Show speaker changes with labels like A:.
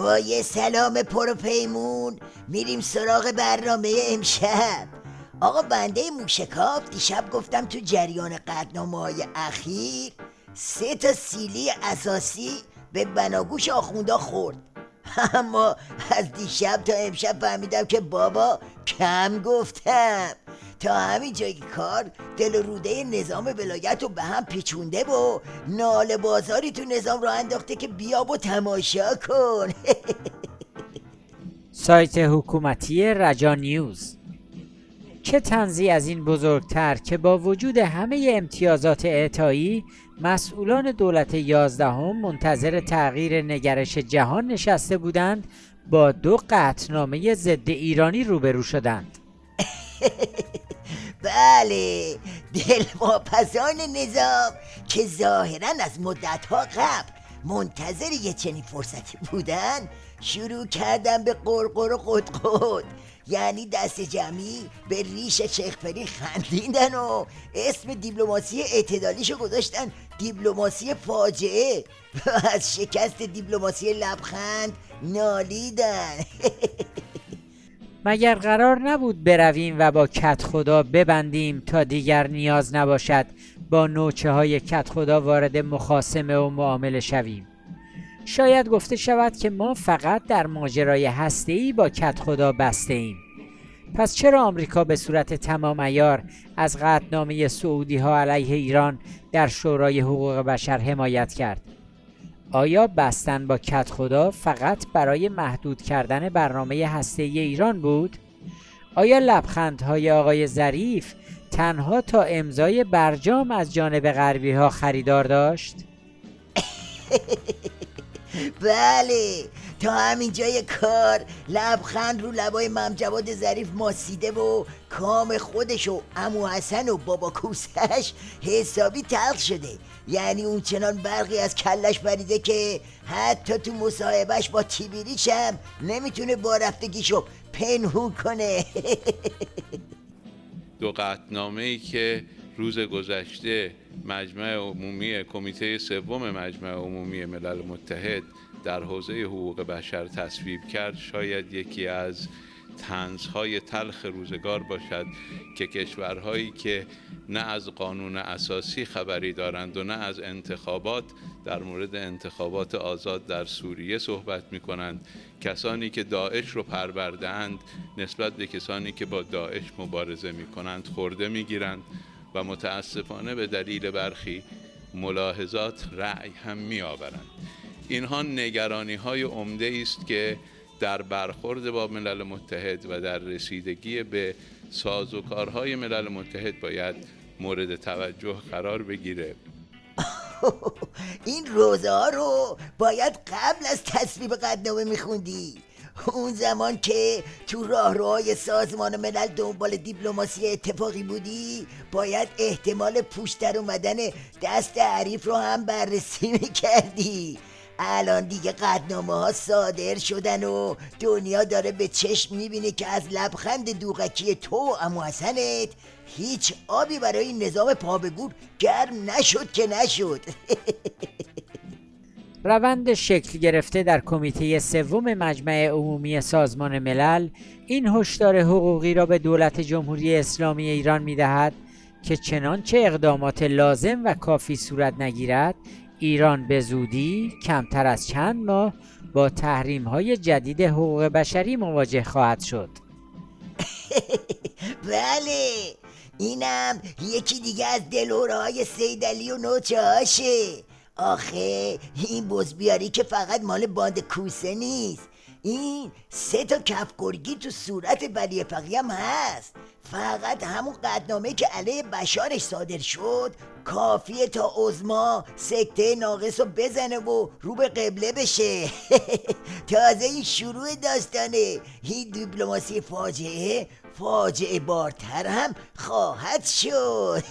A: با یه سلام پروپیمون میریم سراغ برنامه امشب. آقا بنده موشکاف دیشب گفتم تو جریان قطعنامه‌های اخیر 3 سیلی اساسی به بناگوش آخوندا خورد. اما از دیشب تا امشب فهمیدم که بابا کم گفتم. تا همین جای کار دل و روده نظام ولایت رو به هم پیچونده و ناله بازاری تو نظام رو انداخته که بیا و تماشا کن.
B: سایت حکومتی رجا نیوز. چه طنزی از این بزرگتر که با وجود همه امتیازات اعطایی مسئولان دولت 11 منتظر تغییر نگرش جهان نشسته بودند با 2 قطعنامه ضد ایرانی روبرو شدند.
A: بله، دلواپسان نظام که ظاهرا از مدتها قبل منتظر یه چنین فرصتی بودن شروع کردن به قرقر و قدقد، یعنی دست جمعی به ریش شیخ پری خندیدن و اسم دیپلماسی اعتدالیشو گذاشتن دیپلماسی فاجعه و از شکست دیپلماسی لبخند نالیدن.
B: مگر قرار نبود برویم و با کت خدا ببندیم تا دیگر نیاز نباشد با نوچه های کت خدا وارد مخاصمه و معامله شویم؟ شاید گفته شود که ما فقط در ماجرای هسته‌ای با کت خدا بسته ایم. پس چرا آمریکا به صورت تمام عیار از قطعنامه سعودی ها علیه ایران در شورای حقوق بشر حمایت کرد؟ آیا بستن با کت خدا فقط برای محدود کردن برنامه هسته‌ای ایران بود؟ آیا لبخندهای آقای ظریف تنها تا امضای برجام از جانب غربی ها خریدار داشت؟
A: بله، تا همین جای کار لبخند رو لبای ممجواد ظریف ماسیده و کام خودش و عمو حسن و بابا کوسش حسابی تلخ شده. یعنی اون چنان برقی از کلش بریده که حتی تو مصاحبهش با تیبیریچ هم نمیتونه با رفتگیشو پنهون کنه.
C: 2 قطعنامه‌ای که روز گذشته مجمع عمومی کمیته 3 مجمع عمومی ملل متحد در حوزه حقوق بشر تصویب کرد شاید یکی از طنزهای تلخ روزگار باشد که کشورهایی که نه از قانون اساسی خبری دارند و نه از انتخابات، در مورد انتخابات آزاد در سوریه صحبت می کنند، کسانی که داعش رو پرورده‌اند نسبت به کسانی که با داعش مبارزه می کنند خورده می گیرند و متاسفانه به دلیل برخی ملاحظات رأی هم می آورند. اینها نگرانی های عمده است که در برخورد با ملل متحد و در رسیدگی به سازوکارهای ملل متحد باید مورد توجه قرار بگیره.
A: این روزه ها رو باید قبل از تصویب قطعنامه میخوندی. اون زمان که تو راهروهای سازمان ملل دنبال دیپلماسی اتفاقی بودی باید احتمال پوش در اومدن دست حریف رو هم بررسی میکردی. الان دیگه قطعنامه ها صادر شدن و دنیا داره به چشم میبینه که از لبخند دوغکی تو و عمو حسنت هیچ آبی برای نظام پابگور گرم نشد که نشد.
B: روند شکل گرفته در کمیته 3 مجمع عمومی سازمان ملل این هشدار حقوقی را به دولت جمهوری اسلامی ایران می‌دهد که چنانچه اقدامات لازم و کافی صورت نگیرد ایران به زودی کمتر از چند ماه با تحریم‌های جدید حقوق بشری مواجه خواهد شد.
A: بله، اینم یکی دیگه از دلهره‌های سیدعلی و نوچه هاشه. آخه این بزبیاری که فقط مال باند کوسه نیست، این 3 کف گرگی تو صورت ولی فقیه هم هست. فقط همون قطعنامه که علیه بشارش صادر شد کافیه تا عظما سکته ناقص رو بزنه و رو به قبله بشه. تازه این شروع داستانه. این دیپلماسی فاجعه بارتر هم خواهد شد.